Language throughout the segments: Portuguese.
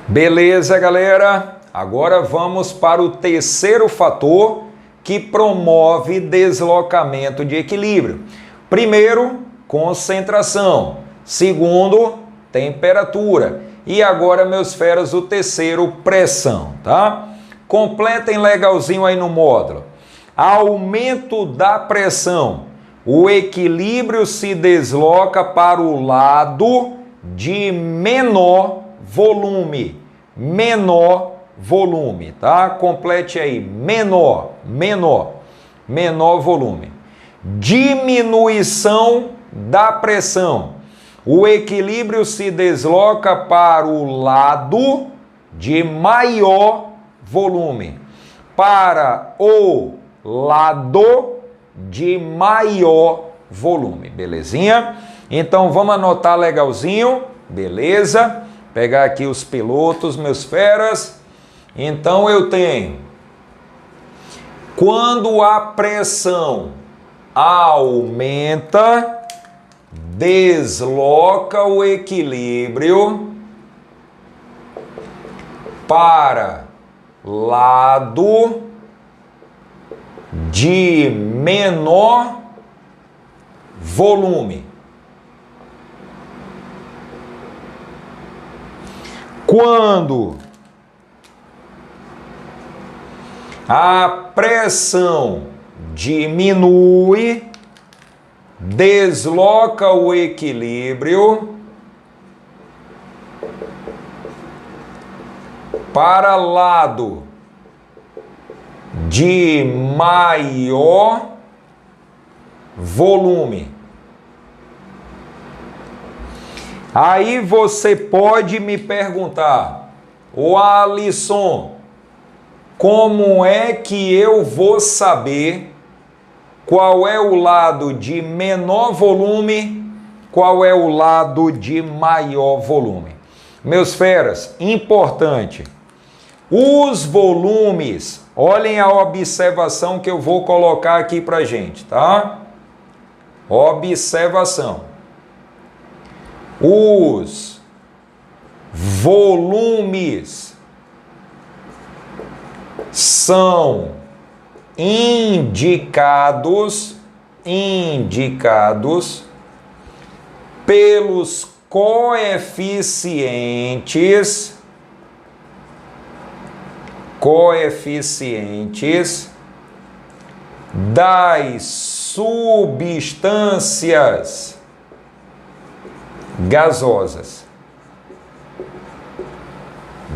Beleza, galera? Agora vamos para o terceiro fator que promove deslocamento de equilíbrio. Primeiro, concentração. Segundo, temperatura. E agora, meus feras, o terceiro, pressão, tá? Completem legalzinho aí no módulo. Aumento da pressão. O equilíbrio se desloca para o lado de menor volume. Menor volume, tá? Complete aí. Menor volume. Diminuição da pressão. O equilíbrio se desloca para o lado de maior volume. Para o lado de maior volume, belezinha? Então vamos anotar legalzinho, beleza? Pegar aqui os pilotos, meus feras. Então eu tenho, quando a pressão aumenta, desloca o equilíbrio para lado de menor volume. Quando a pressão diminui, desloca o equilíbrio para lado de maior volume. Aí você pode me perguntar, ô Alisson, como é que eu vou saber qual é o lado de menor volume, qual é o lado de maior volume? Meus feras, importante, os volumes, olhem a observação que eu vou colocar aqui pra gente, tá? Observação. Os volumes são indicados pelos coeficientes das substâncias gasosas.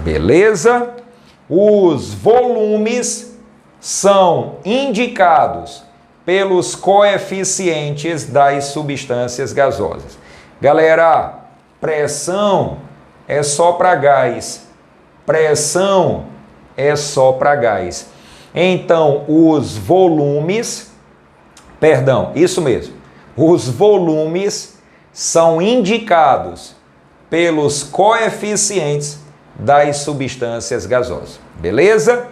Beleza? Os volumes são indicados pelos coeficientes das substâncias gasosas. Galera, pressão é só para gás. Pressão é só para gás. Então, os volumes, isso mesmo, os volumes são indicados pelos coeficientes das substâncias gasosas. Beleza?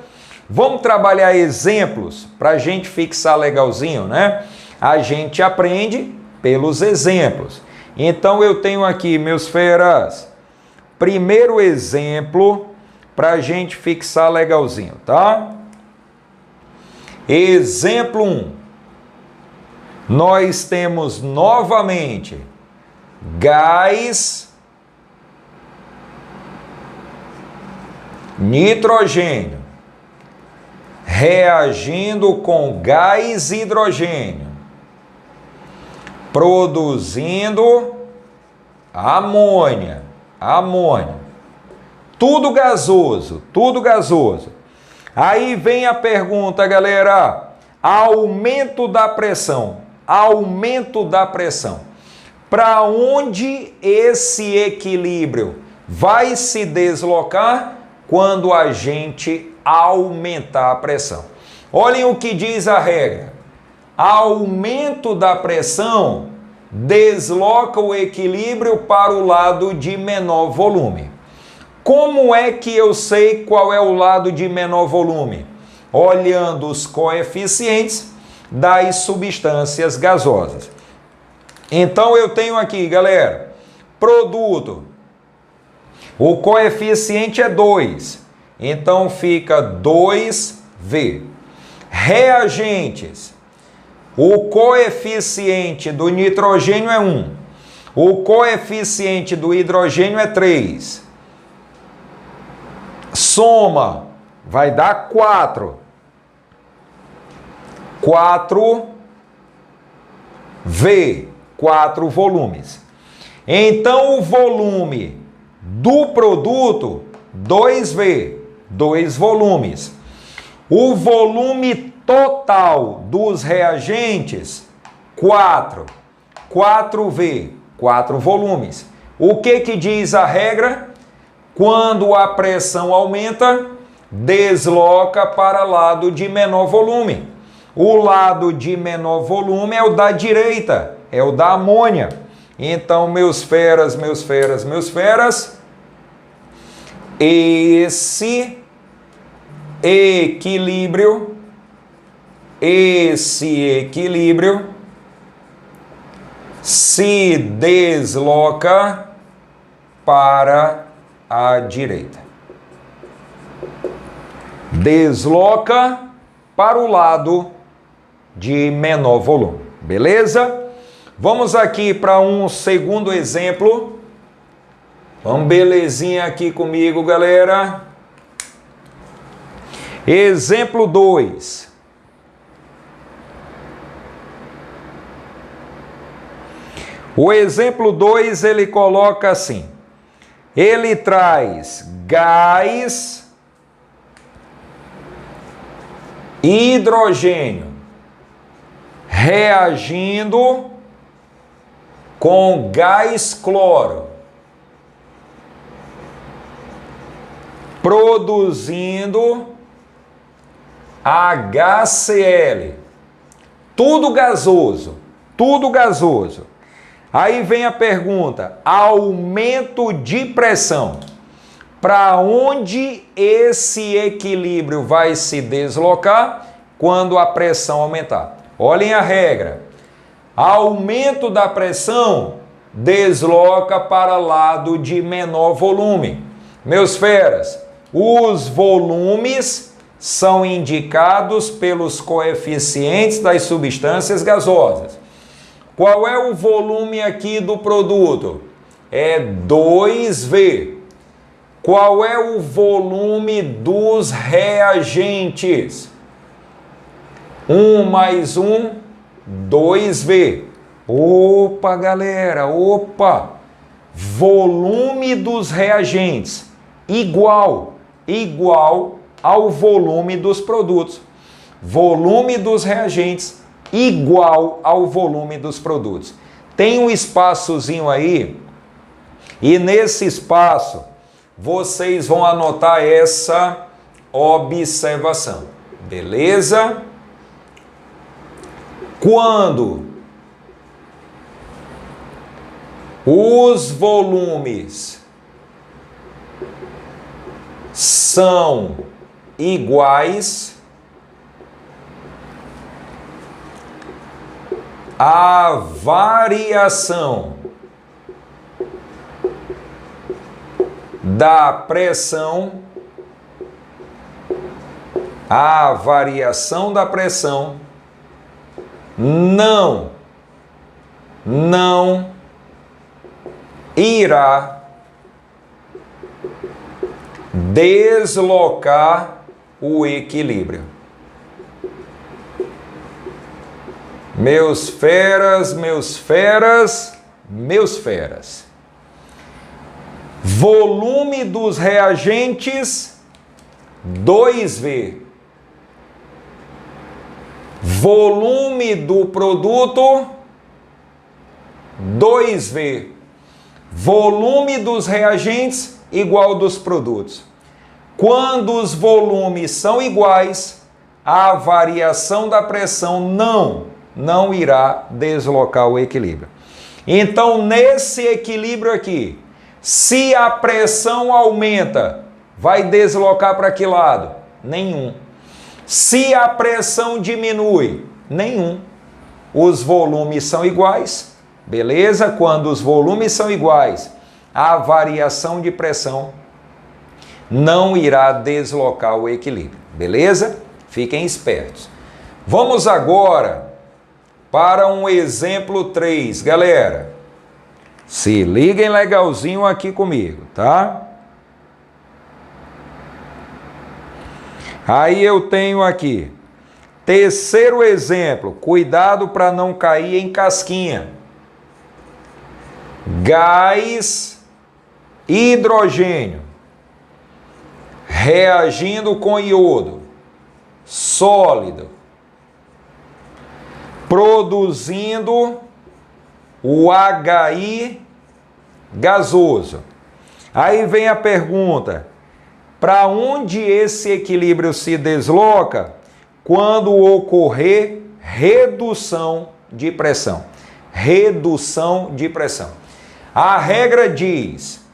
Vamos trabalhar exemplos para a gente fixar legalzinho, né? A gente aprende pelos exemplos. Então eu tenho aqui, meus feras, primeiro exemplo para a gente fixar legalzinho, tá? Exemplo 1. Nós temos novamente gás nitrogênio reagindo com gás hidrogênio, produzindo amônia. Tudo gasoso. Aí vem a pergunta, galera, aumento da pressão. Para onde esse equilíbrio vai se deslocar quando a gente aumentar a pressão? Olhem o que diz a regra. Aumento da pressão desloca o equilíbrio para o lado de menor volume. Como é que eu sei qual é o lado de menor volume? Olhando os coeficientes das substâncias gasosas. Então eu tenho aqui, galera, produto O coeficiente é 2, então fica 2V. Reagentes. O coeficiente do nitrogênio é 1. O coeficiente do hidrogênio é 3. Soma vai dar 4. 4V, 4 volumes. Então o volume do produto, 2V, 2 volumes. O volume total dos reagentes, 4. 4V, 4 volumes. O que diz a regra? Quando a pressão aumenta, desloca para lado de menor volume. O lado de menor volume é o da direita, é o da amônia. Então, meus feras, esse equilíbrio se desloca para a direita. Desloca para o lado de menor volume. Beleza? Vamos aqui para um segundo exemplo. Vamos belezinha aqui comigo, galera. Exemplo 2. O exemplo 2, ele coloca assim. Ele traz gás e hidrogênio reagindo com gás cloro, produzindo HCl. Tudo gasoso, tudo gasoso. Aí vem a pergunta: aumento de pressão. Para onde esse equilíbrio vai se deslocar quando a pressão aumentar? Olhem a regra. Aumento da pressão desloca para lado de menor volume. Meus feras, os volumes são indicados pelos coeficientes das substâncias gasosas. Qual é o volume aqui do produto? É 2V. Qual é o volume dos reagentes? 1 mais 1, 2V. Opa, galera, opa! Volume dos reagentes igual ao volume dos produtos. Volume dos reagentes igual ao volume dos produtos. Tem um espaçozinho aí, e nesse espaço vocês vão anotar essa observação. Beleza? Quando os volumes são iguais, a variação da pressão, não irá deslocar o equilíbrio. Meus feras. Volume dos reagentes, 2V. Volume do produto, 2V. Volume dos reagentes, igual dos produtos. Quando os volumes são iguais, a variação da pressão não irá deslocar o equilíbrio. Então, nesse equilíbrio aqui, se a pressão aumenta, vai deslocar para que lado? Nenhum. Se a pressão diminui, nenhum. Os volumes são iguais, beleza? Quando os volumes são iguais, a variação de pressão não irá deslocar o equilíbrio, beleza? Fiquem espertos. Vamos agora para um exemplo 3, galera. Se liguem legalzinho aqui comigo, tá? Aí eu tenho aqui, terceiro exemplo, cuidado para não cair em casquinha. Gás hidrogênio reagindo com iodo sólido, produzindo o HI gasoso. Aí vem a pergunta: para onde esse equilíbrio se desloca quando ocorrer redução de pressão? Redução de pressão. A regra diz: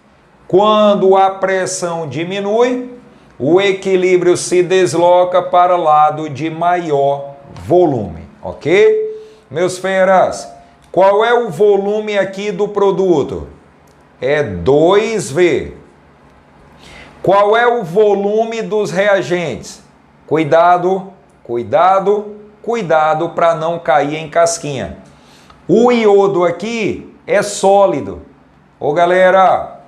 quando a pressão diminui, o equilíbrio se desloca para o lado de maior volume, ok? Meus feras, qual é o volume aqui do produto? É 2V. Qual é o volume dos reagentes? Cuidado, cuidado, cuidado para não cair em casquinha. O iodo aqui é sólido. Ô galera,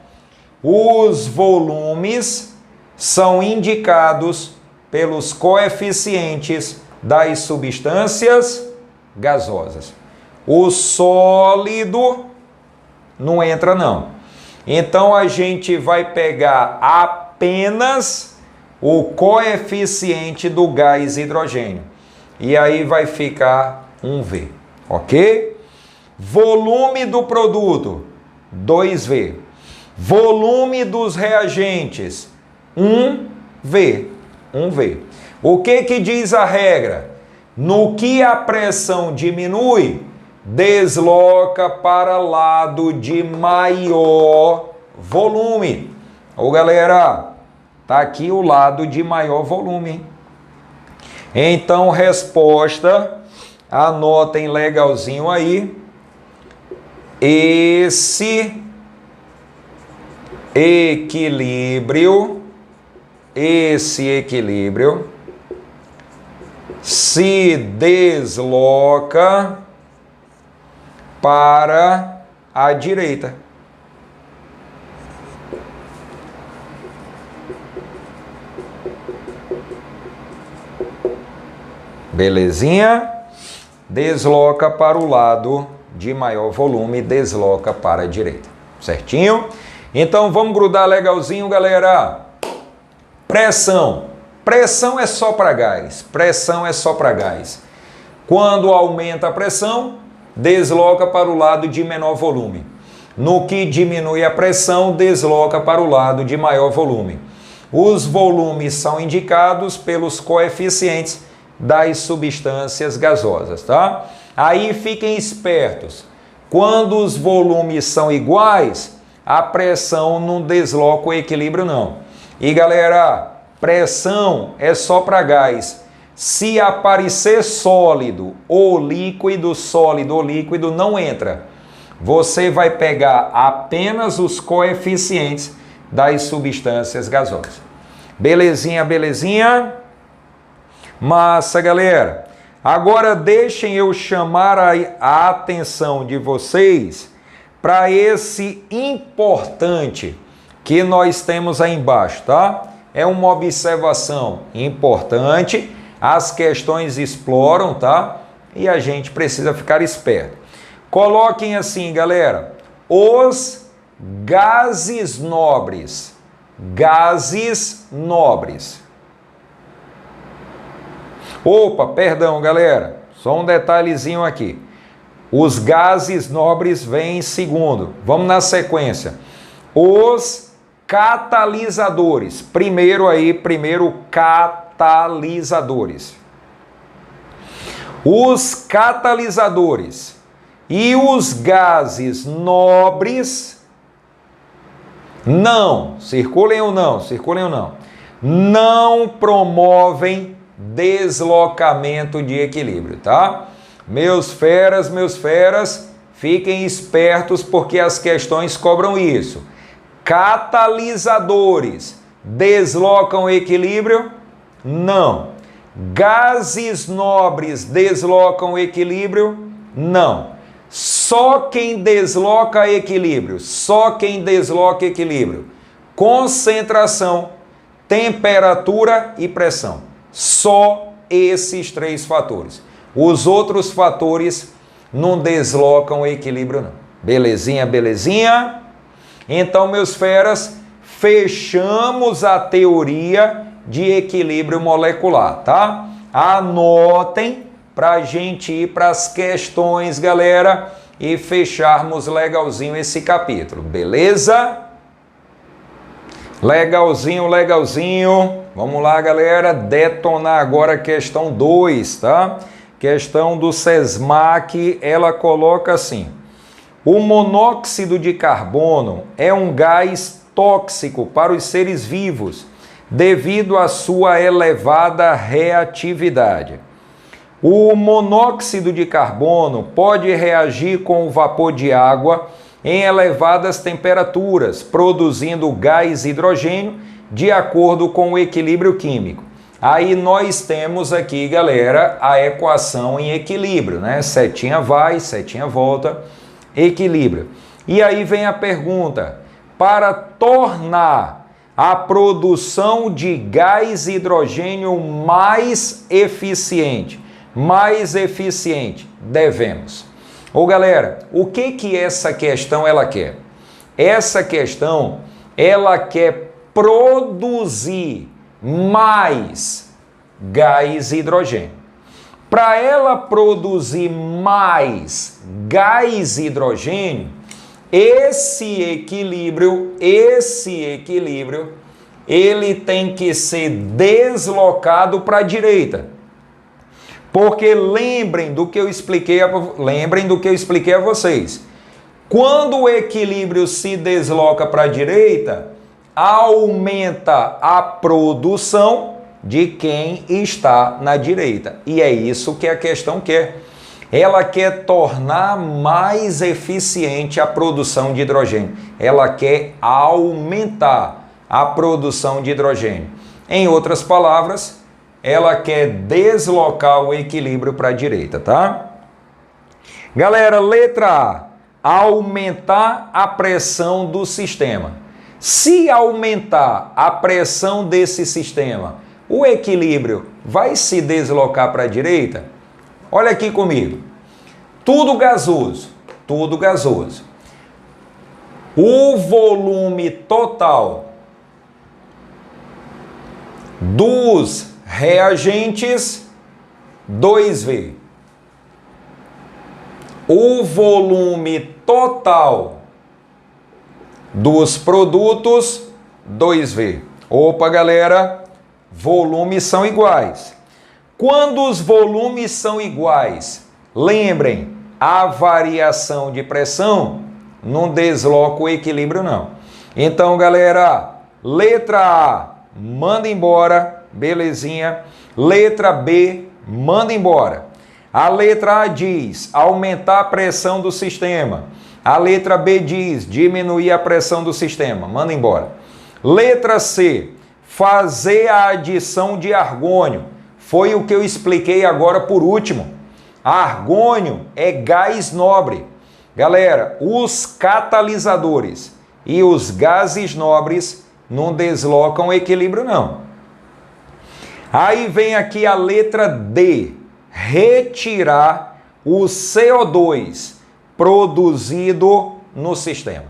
os volumes são indicados pelos coeficientes das substâncias gasosas. O sólido não entra não. Então a gente vai pegar apenas o coeficiente do gás hidrogênio. E aí vai ficar 1V, ok? Volume do produto, 2V. Volume dos reagentes, 1V. 1V. O que diz a regra? No que a pressão diminui, desloca para lado de maior volume. Ô galera, tá aqui o lado de maior volume, hein? Então, resposta, anotem legalzinho aí. Esse equilíbrio se desloca para a direita. Belezinha? Desloca para o lado de maior volume, desloca para a direita. Certinho? Então vamos grudar legalzinho, galera. Pressão. Pressão é só para gás. Pressão é só para gás. Quando aumenta a pressão, desloca para o lado de menor volume. No que diminui a pressão, desloca para o lado de maior volume. Os volumes são indicados pelos coeficientes das substâncias gasosas, tá? Aí fiquem espertos. Quando os volumes são iguais, a pressão não desloca o equilíbrio, não. E galera, pressão é só para gás. Se aparecer sólido ou líquido, não entra. Você vai pegar apenas os coeficientes das substâncias gasosas. Belezinha, belezinha? Massa, galera. Agora deixem eu chamar a atenção de vocês para esse importante que nós temos aí embaixo, tá? É uma observação importante, as questões exploram, tá? E a gente precisa ficar esperto. Coloquem assim, galera, os gases nobres. Gases nobres. Opa, perdão, galera, só um detalhezinho aqui. Os gases nobres vêm em segundo. Vamos na sequência. Os catalisadores. Primeiro catalisadores. Os catalisadores e os gases nobres não, circulem ou não, não promovem deslocamento de equilíbrio, tá? Meus feras, fiquem espertos porque as questões cobram isso. Catalisadores deslocam o equilíbrio? Não. Gases nobres deslocam o equilíbrio? Não. Só quem desloca equilíbrio, concentração, temperatura e pressão. Só esses 3 fatores. Os outros fatores não deslocam o equilíbrio, não. Belezinha, belezinha? Então, meus feras, fechamos a teoria de equilíbrio molecular, tá? Anotem para a gente ir para as questões, galera, e fecharmos legalzinho esse capítulo, beleza? Legalzinho, legalzinho. Vamos lá, galera, detonar agora a questão 2, tá? Questão do SESMAC, ela coloca assim: o monóxido de carbono é um gás tóxico para os seres vivos devido à sua elevada reatividade. O monóxido de carbono pode reagir com o vapor de água em elevadas temperaturas, produzindo gás hidrogênio de acordo com o equilíbrio químico. Aí nós temos aqui, galera, a equação em equilíbrio, né? Setinha vai, setinha volta, equilíbrio. E aí vem a pergunta: para tornar a produção de gás hidrogênio mais eficiente, devemos. Ô galera, o que essa questão ela quer? Essa questão, ela quer produzir mais gás hidrogênio. Para ela produzir mais gás hidrogênio, esse equilíbrio, ele tem que ser deslocado para a direita. Porque lembrem do que eu expliquei a vocês. Quando o equilíbrio se desloca para a direita, aumenta a produção de quem está na direita. E é isso que a questão quer. Ela quer tornar mais eficiente a produção de hidrogênio. Ela quer aumentar a produção de hidrogênio. Em outras palavras, ela quer deslocar o equilíbrio para a direita, tá? Galera, letra A, aumentar a pressão do sistema. Se aumentar a pressão desse sistema, o equilíbrio vai se deslocar para a direita? Olha aqui comigo. Tudo gasoso, tudo gasoso. O volume total dos reagentes, 2V. O volume total dos produtos, 2V. Opa, galera, volumes são iguais. Quando os volumes são iguais, lembrem, a variação de pressão não desloca o equilíbrio, não. Então, galera, letra A, manda embora, belezinha. Letra B, manda embora. A letra A diz aumentar a pressão do sistema. A letra B diz diminuir a pressão do sistema. Manda embora. Letra C, fazer a adição de argônio. Foi o que eu expliquei agora por último. Argônio é gás nobre. Galera, os catalisadores e os gases nobres não deslocam o equilíbrio, não. Aí vem aqui a letra D, retirar o CO2 produzido no sistema.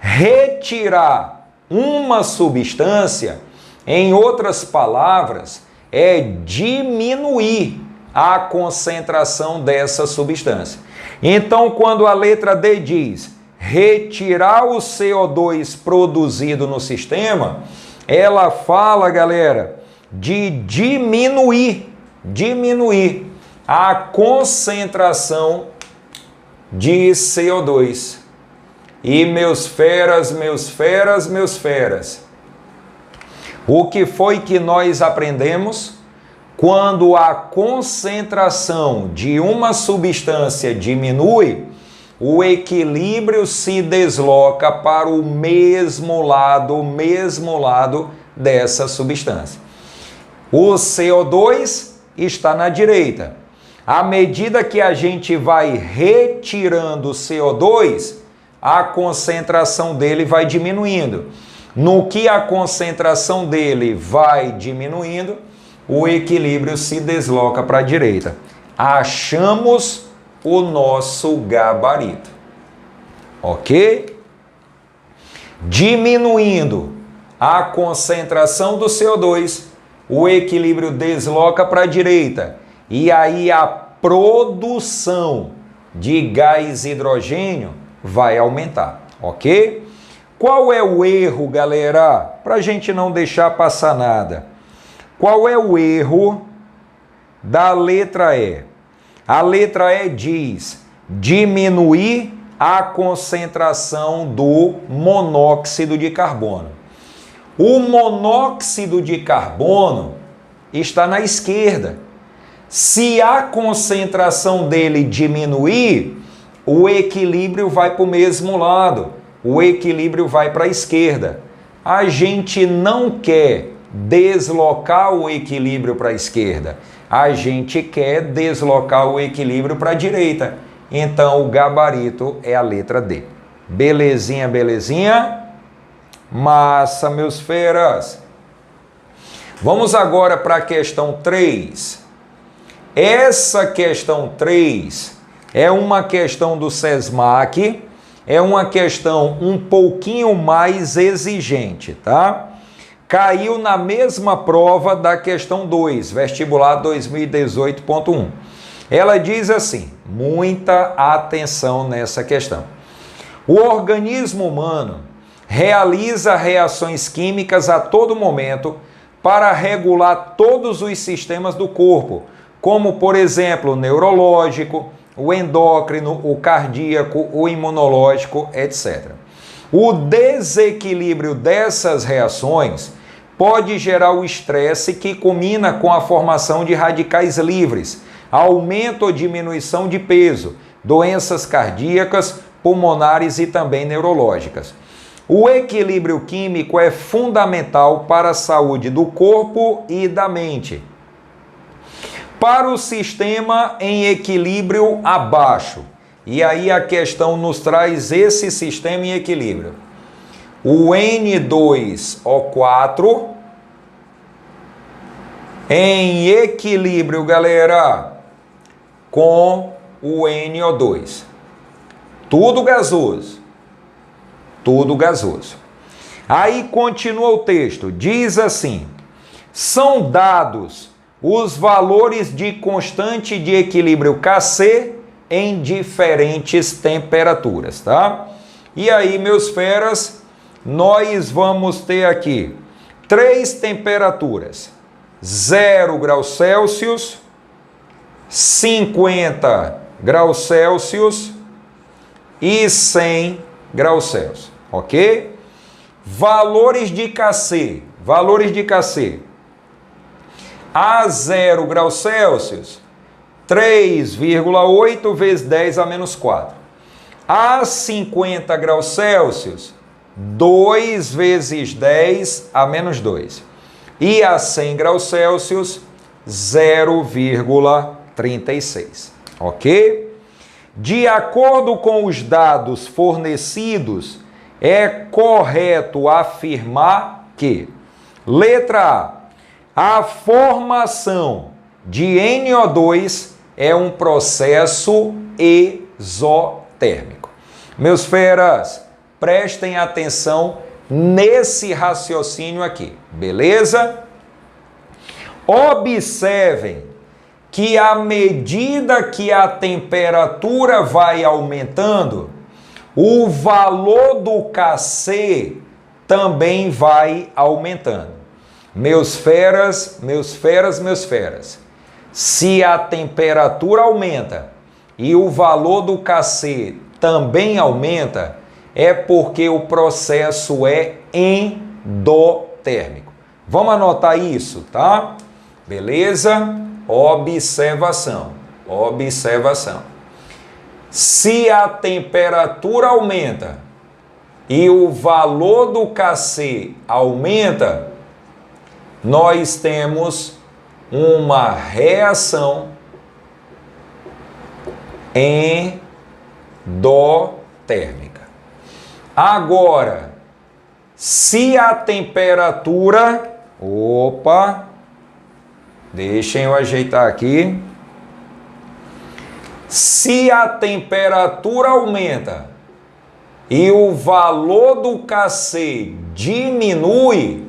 Retirar uma substância, em outras palavras, é diminuir a concentração dessa substância. Então, quando a letra D diz retirar o CO2 produzido no sistema, ela fala, galera, de diminuir a concentração de CO2. E meus feras, o que foi que nós aprendemos? Quando a concentração de uma substância diminui, o equilíbrio se desloca para o mesmo lado dessa substância. O CO2 está na direita. À medida que a gente vai retirando o CO2, a concentração dele vai diminuindo. No que a concentração dele vai diminuindo, o equilíbrio se desloca para a direita. Achamos o nosso gabarito. Ok? Diminuindo a concentração do CO2, o equilíbrio desloca para a direita. E aí a produção de gás hidrogênio vai aumentar. Ok? Qual é o erro, galera? Para a gente não deixar passar nada. Qual é o erro da letra E? A letra E diz diminuir a concentração do monóxido de carbono. O monóxido de carbono está na esquerda. Se a concentração dele diminuir, o equilíbrio vai para o mesmo lado. O equilíbrio vai para a esquerda. A gente não quer deslocar o equilíbrio para a esquerda. A gente quer deslocar o equilíbrio para a direita. Então, o gabarito é a letra D. Belezinha, belezinha? Massa, meus feras. Vamos agora para a questão 3. Essa questão 3 é uma questão do SESMAC, é uma questão um pouquinho mais exigente, tá? Caiu na mesma prova da questão 2, vestibular 2018.1. Ela diz assim, muita atenção nessa questão. O organismo humano realiza reações químicas a todo momento para regular todos os sistemas do corpo, como, por exemplo, o neurológico, o endócrino, o cardíaco, o imunológico, etc. O desequilíbrio dessas reações pode gerar o estresse que culmina com a formação de radicais livres, aumento ou diminuição de peso, doenças cardíacas, pulmonares e também neurológicas. O equilíbrio químico é fundamental para a saúde do corpo e da mente. Para o sistema em equilíbrio abaixo, e aí a questão nos traz esse sistema em equilíbrio. O N2O4 em equilíbrio, galera, com o NO2. Tudo gasoso. Tudo gasoso. Aí continua o texto, diz assim: são dados os valores de constante de equilíbrio Kc em diferentes temperaturas, tá? E aí, meus feras, nós vamos ter aqui 3 temperaturas: 0 graus Celsius, 50 graus Celsius e 100 graus Celsius, ok? Valores de Kc, a 0 graus Celsius, 3,8 vezes 10 a menos 4. A 50 graus Celsius, 2 vezes 10 a menos 2. E a 100 graus Celsius, 0,36. Ok? De acordo com os dados fornecidos, é correto afirmar que, letra A, a formação de NO2 é um processo exotérmico. Meus feras, prestem atenção nesse raciocínio aqui, beleza? Observem que à medida que a temperatura vai aumentando, o valor do Kc também vai aumentando. Meus feras, se a temperatura aumenta e o valor do Kc também aumenta, é porque o processo é endotérmico. Vamos anotar isso, tá? Beleza? Observação. Se a temperatura aumenta e o valor do Kc aumenta, nós temos uma reação endotérmica. Agora, se a temperatura... Opa! Deixem eu ajeitar aqui. Se a temperatura aumenta e o valor do Kc diminui,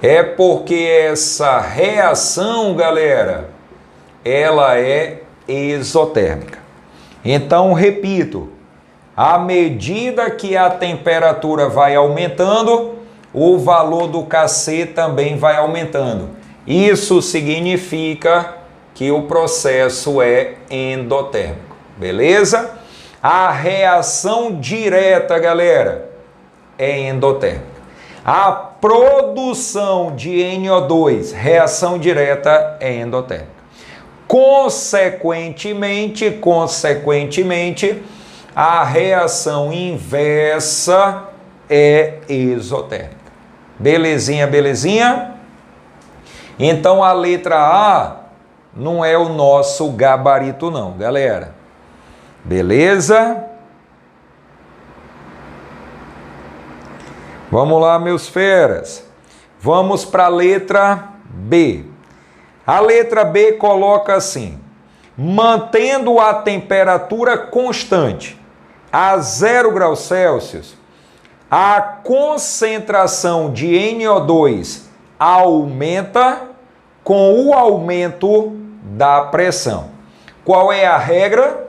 é porque essa reação, galera, ela é exotérmica. Então, repito, à medida que a temperatura vai aumentando, o valor do Kc também vai aumentando. Isso significa que o processo é endotérmico, beleza? A reação direta, galera, é endotérmica. A produção de NO2, reação direta, é endotérmica. Consequentemente, a reação inversa é exotérmica. Belezinha, belezinha? Então a letra A não é o nosso gabarito não, galera. Beleza? Vamos lá, meus feras. Vamos para a letra B. A letra B coloca assim: mantendo a temperatura constante a 0 graus Celsius, a concentração de NO2 aumenta com o aumento da pressão. Qual é a regra?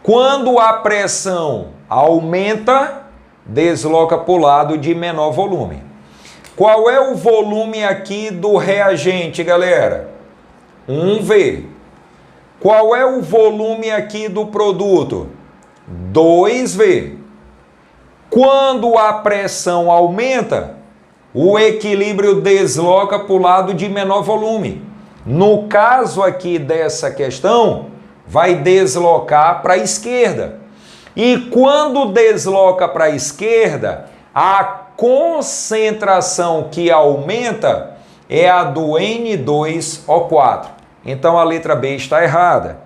Quando a pressão aumenta, desloca para o lado de menor volume. Qual é o volume aqui do reagente, galera? 1V. Qual é o volume aqui do produto? 2V. Quando a pressão aumenta, o equilíbrio desloca para o lado de menor volume. No caso aqui dessa questão, vai deslocar para a esquerda. E quando desloca para a esquerda, a concentração que aumenta é a do N2O4. Então a letra B está errada.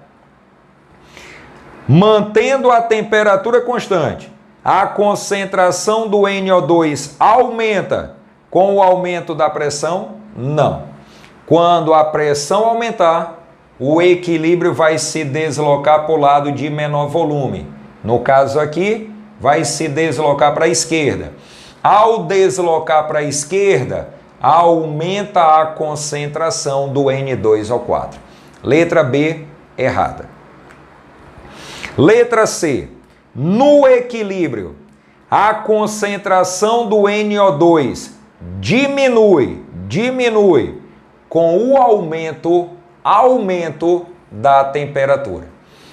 Mantendo a temperatura constante, a concentração do NO2 aumenta com o aumento da pressão? Não. Quando a pressão aumentar, o equilíbrio vai se deslocar para o lado de menor volume. No caso aqui, vai se deslocar para a esquerda. Ao deslocar para a esquerda, aumenta a concentração do N2O4. Letra B, errada. Letra C. No equilíbrio, a concentração do NO2 diminui com o aumento da temperatura.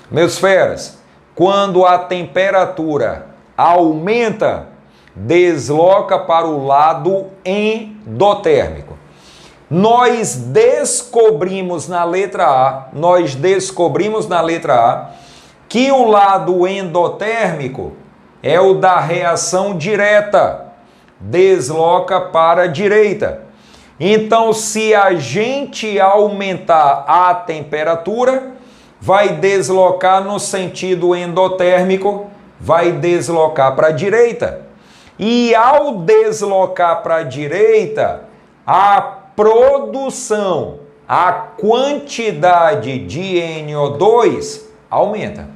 Meus feras, quando a temperatura aumenta, desloca para o lado endotérmico. Nós descobrimos na letra A, que o lado endotérmico é o da reação direta, desloca para a direita. Então, se a gente aumentar a temperatura, vai deslocar no sentido endotérmico, vai deslocar para a direita. E ao deslocar para a direita, a produção, a quantidade de NO2 aumenta.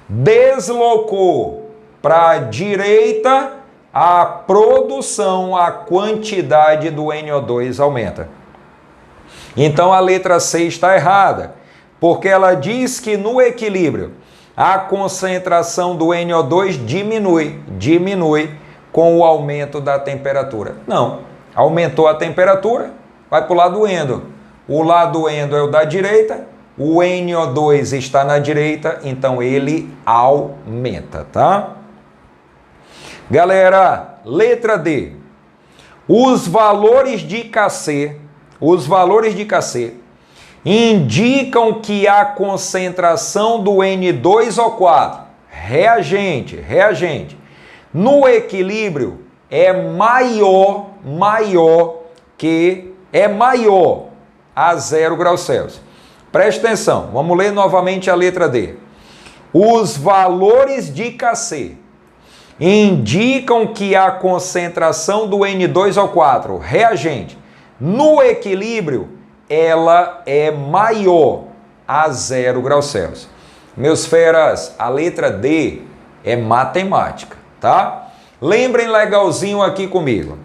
Deslocou para a direita, a produção, a quantidade do NO2 aumenta. Então a letra C está errada, porque ela diz que no equilíbrio a concentração do NO2 diminui com o aumento da temperatura. Não, aumentou a temperatura, vai para o lado endo. O lado endo é o da direita, o NO2 está na direita, então ele aumenta, tá? Galera, letra D. Os valores de Kc indicam que a concentração do N2O4, reagente, no equilíbrio é maior a 0 graus Celsius. Preste atenção, vamos ler novamente a letra D. Os valores de Kc indicam que a concentração do N2O4, reagente, no equilíbrio, ela é maior a 0 graus Celsius. Meus feras, a letra D é matemática, tá? Lembrem legalzinho aqui comigo.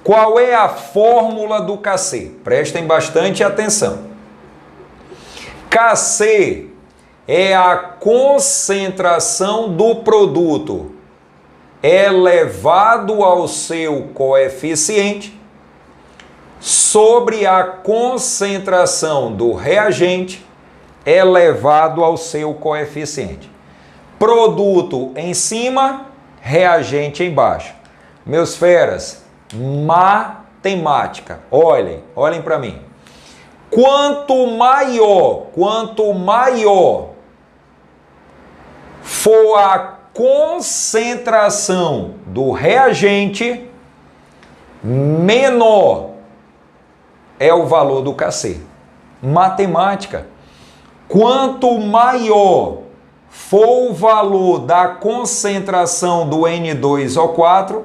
Qual é a fórmula do Kc? Prestem bastante atenção. Kc é a concentração do produto elevado ao seu coeficiente sobre a concentração do reagente elevado ao seu coeficiente. Produto em cima, reagente embaixo. Meus feras, matemática. Olhem para mim. Quanto maior for a concentração do reagente, menor é o valor do Kc. Matemática. Quanto maior for o valor da concentração do N2O4,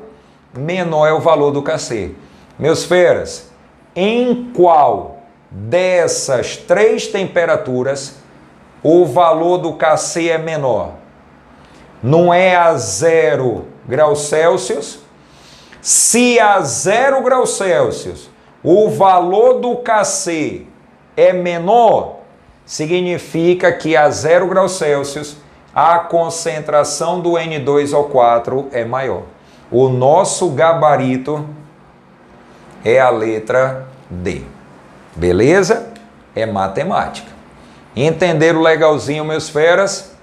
menor é o valor do Kc. Meus feras, em qual dessas 3 temperaturas o valor do Kc é menor? Não é a 0 graus Celsius? Se a 0 graus Celsius o valor do Kc é menor, significa que a 0 graus Celsius a concentração do N2O4 é maior. O nosso gabarito é a letra D. Beleza? É matemática. Entenderam legalzinho, meus feras?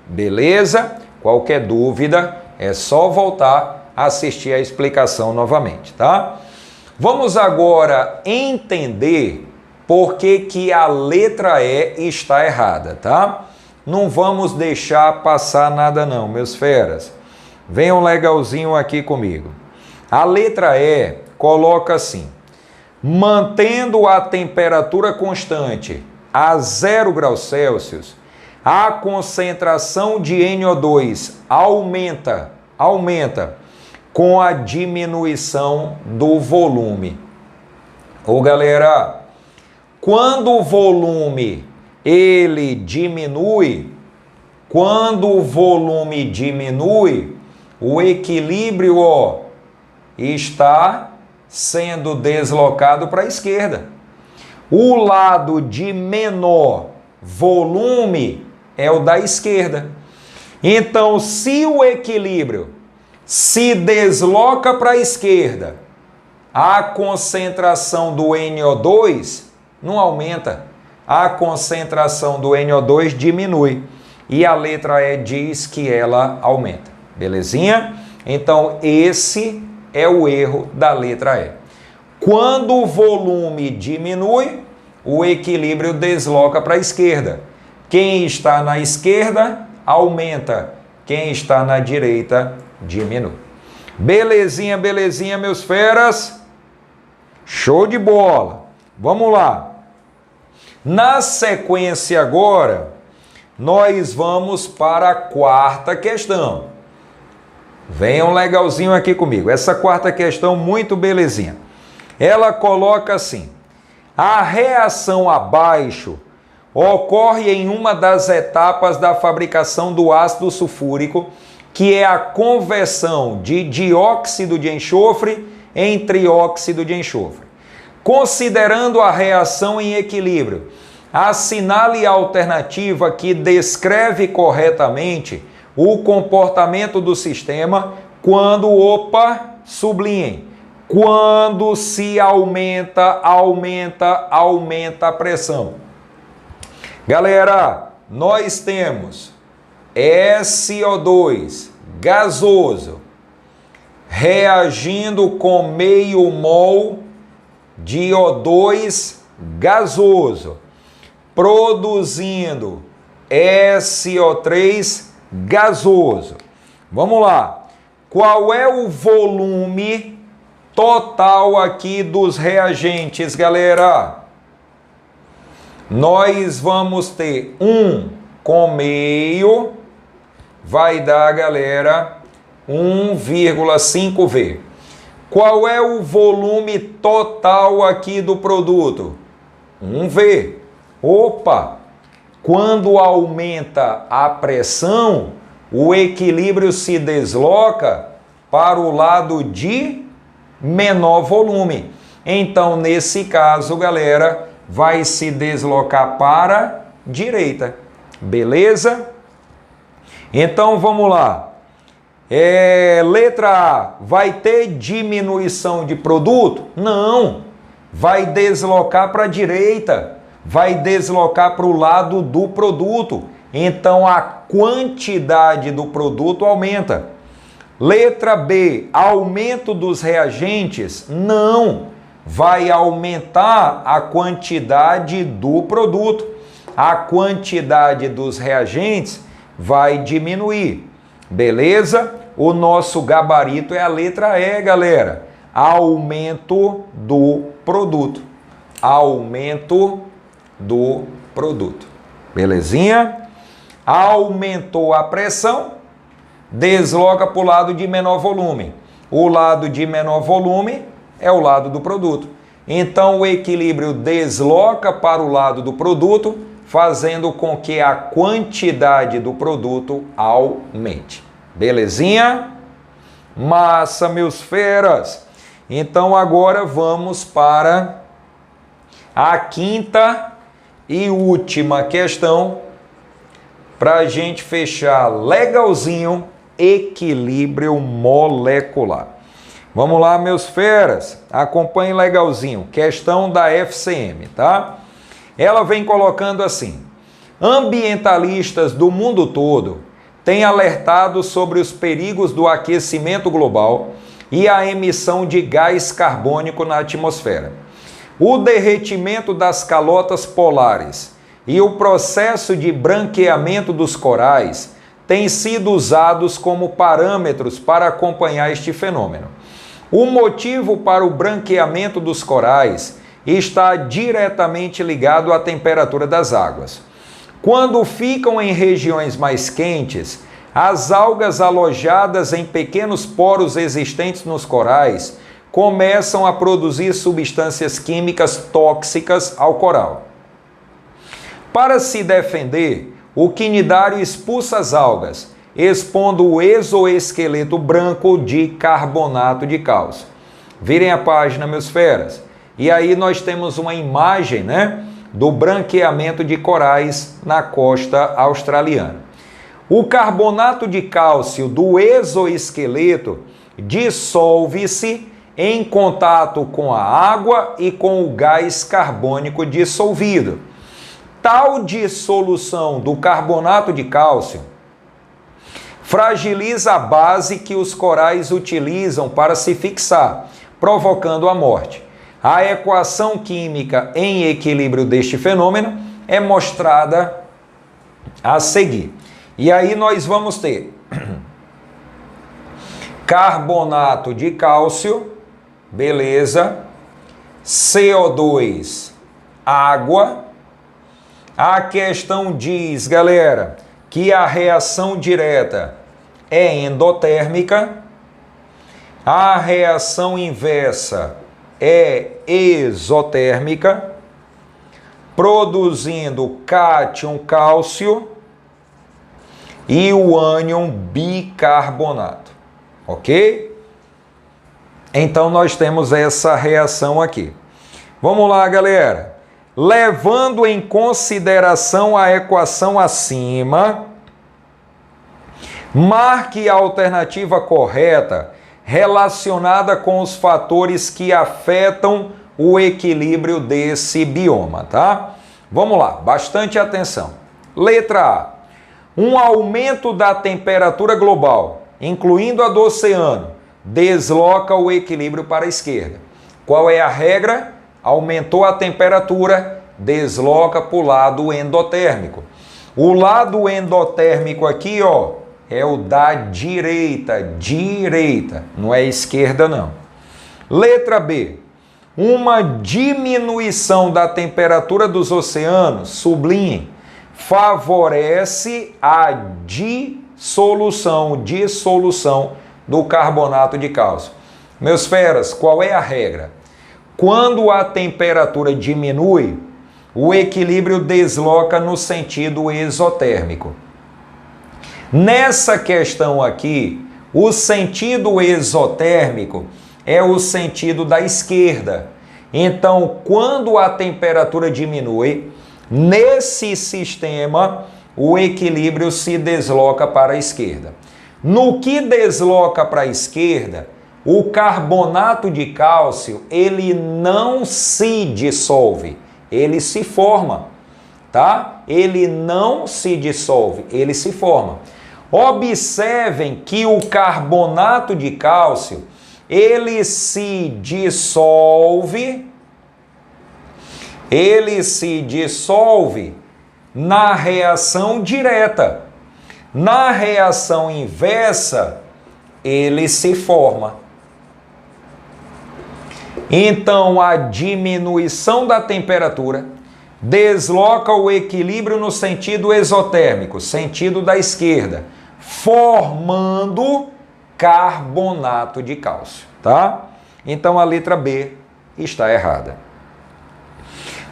Beleza? Qualquer dúvida é só voltar a assistir a explicação novamente, tá? Vamos agora entender por que a letra E está errada, tá? Não vamos deixar passar nada não, meus feras. Venham legalzinho aqui comigo. A letra E coloca assim: mantendo a temperatura constante a 0 graus Celsius, a concentração de NO2 aumenta com a diminuição do volume. Ô galera, quando o volume ele diminui, o equilíbrio está sendo deslocado para a esquerda. O lado de menor volume é o da esquerda. Então, se o equilíbrio se desloca para a esquerda, a concentração do NO2 não aumenta. A concentração do NO2 diminui. E a letra E diz que ela aumenta. Belezinha? Então, esse é o erro da letra E. Quando o volume diminui, o equilíbrio desloca para a esquerda. Quem está na esquerda, aumenta. Quem está na direita, diminui. Belezinha, meus feras? Show de bola! Vamos lá. Na sequência agora, nós vamos para a quarta questão. Venham legalzinho aqui comigo. Essa quarta questão, muito belezinha. Ela coloca assim: a reação abaixo ocorre em uma das etapas da fabricação do ácido sulfúrico, que é a conversão de dióxido de enxofre em trióxido de enxofre. Considerando a reação em equilíbrio, assinale a alternativa que descreve corretamente o comportamento do sistema quando, sublinhem, quando se aumenta a pressão. Galera, nós temos SO2 gasoso reagindo com meio mol de O2 gasoso. produzindo SO3 gasoso. Vamos lá. Qual é o volume total aqui dos reagentes, galera? Nós vamos ter 1 com meio, vai dar, galera, 1,5V. Qual é o volume total aqui do produto? 1V. Opa! Quando aumenta a pressão, o equilíbrio se desloca para o lado de menor volume. Então, nesse caso, galera, vai se deslocar para a direita. Beleza? Então, vamos lá. Letra A, vai ter diminuição de produto? Não. Vai deslocar para a direita. Vai deslocar para o lado do produto. Então, a quantidade do produto aumenta. Letra B, aumento dos reagentes? Não. Vai aumentar a quantidade do produto. A quantidade dos reagentes vai diminuir. Beleza? O nosso gabarito é a letra E, galera. Aumento do produto. Aumento do produto. Belezinha? Aumentou a pressão, desloca para o lado de menor volume. O lado de menor volume é o lado do produto. Então, o equilíbrio desloca para o lado do produto, fazendo com que a quantidade do produto aumente. Belezinha? Massa, meus feras! Então, agora vamos para a quinta e última questão, para a gente fechar legalzinho, equilíbrio molecular. Vamos lá, meus feras, acompanhem legalzinho, questão da FCM, tá? Ela vem colocando assim: ambientalistas do mundo todo têm alertado sobre os perigos do aquecimento global e a emissão de gás carbônico na atmosfera. O derretimento das calotas polares e o processo de branqueamento dos corais têm sido usados como parâmetros para acompanhar este fenômeno. O motivo para o branqueamento dos corais está diretamente ligado à temperatura das águas. Quando ficam em regiões mais quentes, as algas alojadas em pequenos poros existentes nos corais começam a produzir substâncias químicas tóxicas ao coral. Para se defender, o quinidário expulsa as algas, expondo o exoesqueleto branco de carbonato de cálcio. Virem a página, meus feras. E aí nós temos uma imagem, né, do branqueamento de corais na costa australiana. O carbonato de cálcio do exoesqueleto dissolve-se em contato com a água e com o gás carbônico dissolvido. Tal dissolução do carbonato de cálcio fragiliza a base que os corais utilizam para se fixar, provocando a morte. A equação química em equilíbrio deste fenômeno é mostrada a seguir. E aí nós vamos ter carbonato de cálcio, beleza, CO2, água. A questão diz, galera, que a reação direta é endotérmica, a reação inversa é exotérmica, produzindo cátion cálcio e o ânion bicarbonato, ok? Então nós temos essa reação aqui. Vamos lá, galera. Levando em consideração a equação acima, marque a alternativa correta relacionada com os fatores que afetam o equilíbrio desse bioma, tá? Vamos lá, bastante atenção. Letra A. Um aumento da temperatura global, incluindo a do oceano, desloca o equilíbrio para a esquerda. Qual é a regra? Aumentou a temperatura, desloca para o lado endotérmico. O lado endotérmico aqui, ó, é o da direita, não é esquerda não. Letra B. Uma diminuição da temperatura dos oceanos, sublinhe, favorece a dissolução do carbonato de cálcio. Meus feras, qual é a regra? Quando a temperatura diminui, o equilíbrio desloca no sentido exotérmico. Nessa questão aqui, o sentido exotérmico é o sentido da esquerda. Então, quando a temperatura diminui, nesse sistema, o equilíbrio se desloca para a esquerda. No que desloca para a esquerda, o carbonato de cálcio, ele não se dissolve, ele se forma, tá? Ele não se dissolve, ele se forma. Observem que o carbonato de cálcio, ele se dissolve na reação direta. Na reação inversa, ele se forma. Então, a diminuição da temperatura desloca o equilíbrio no sentido exotérmico, sentido da esquerda, formando carbonato de cálcio, tá? Então, a letra B está errada.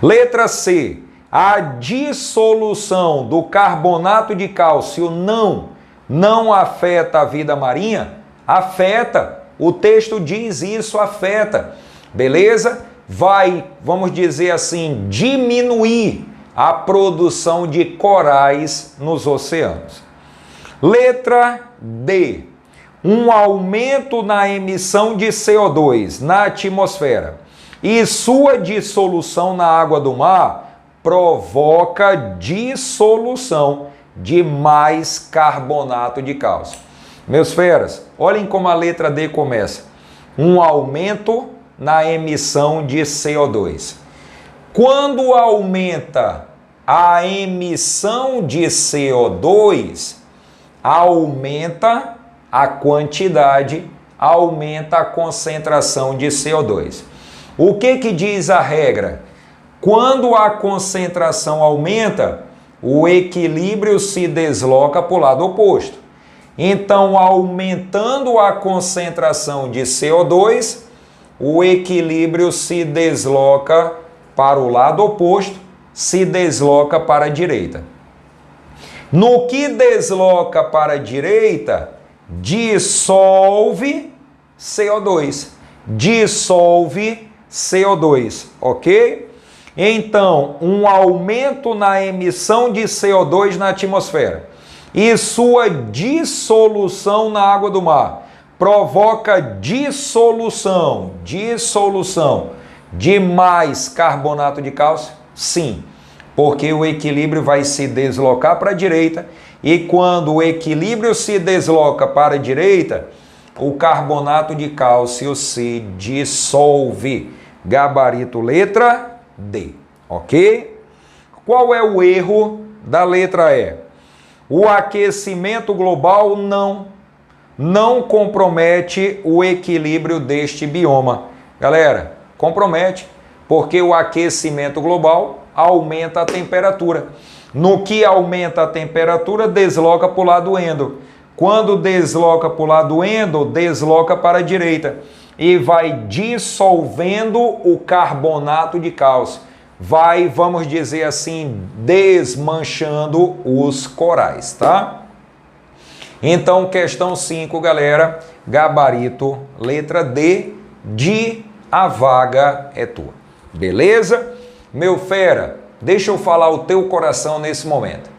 Letra C. A dissolução do carbonato de cálcio não afeta a vida marinha? Afeta. O texto diz isso, afeta. Beleza? Vai, vamos dizer assim, diminuir a produção de corais nos oceanos. Letra D. Um aumento na emissão de CO2 na atmosfera e sua dissolução na água do mar provoca dissolução de mais carbonato de cálcio. Meus feras, olhem como a letra D começa. Um aumento na emissão de CO2. Quando aumenta a emissão de CO2, aumenta a quantidade, aumenta a concentração de CO2. O que diz a regra? Quando a concentração aumenta, o equilíbrio se desloca para o lado oposto. Então, aumentando a concentração de CO2, o equilíbrio se desloca para o lado oposto, se desloca para a direita. No que desloca para a direita, dissolve CO2. Dissolve CO2, ok? Então, um aumento na emissão de CO2 na atmosfera e sua dissolução na água do mar provoca dissolução de mais carbonato de cálcio? Sim, porque o equilíbrio vai se deslocar para a direita e quando o equilíbrio se desloca para a direita, o carbonato de cálcio se dissolve. Gabarito letra D, ok? Qual é o erro da letra E? O aquecimento global não compromete o equilíbrio deste bioma. Galera, compromete, porque o aquecimento global aumenta a temperatura. No que aumenta a temperatura, desloca para o lado endo. Quando desloca para o lado endo, desloca para a direita. E vai dissolvendo o carbonato de cálcio. Vai, vamos dizer assim, desmanchando os corais, tá? Então, questão 5, galera, gabarito, letra D, a vaga é tua. Beleza? Meu fera, deixa eu falar o teu coração nesse momento.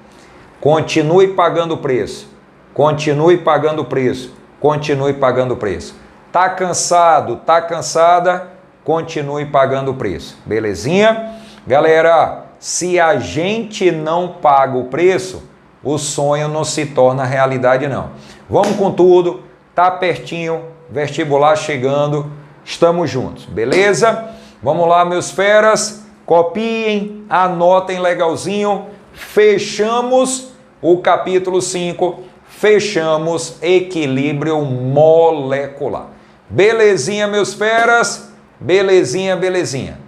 Continue pagando o preço. Continue pagando o preço. Continue pagando o preço. Tá cansado, tá cansada? Continue pagando o preço. Belezinha? Galera, se a gente não paga o preço, o sonho não se torna realidade não. Vamos com tudo, tá pertinho, vestibular chegando, estamos juntos, beleza? Vamos lá, meus feras, Copiem, anotem legalzinho. Fechamos o capítulo 5, fechamos equilíbrio molecular. Belezinha, meus feras? Belezinha, belezinha.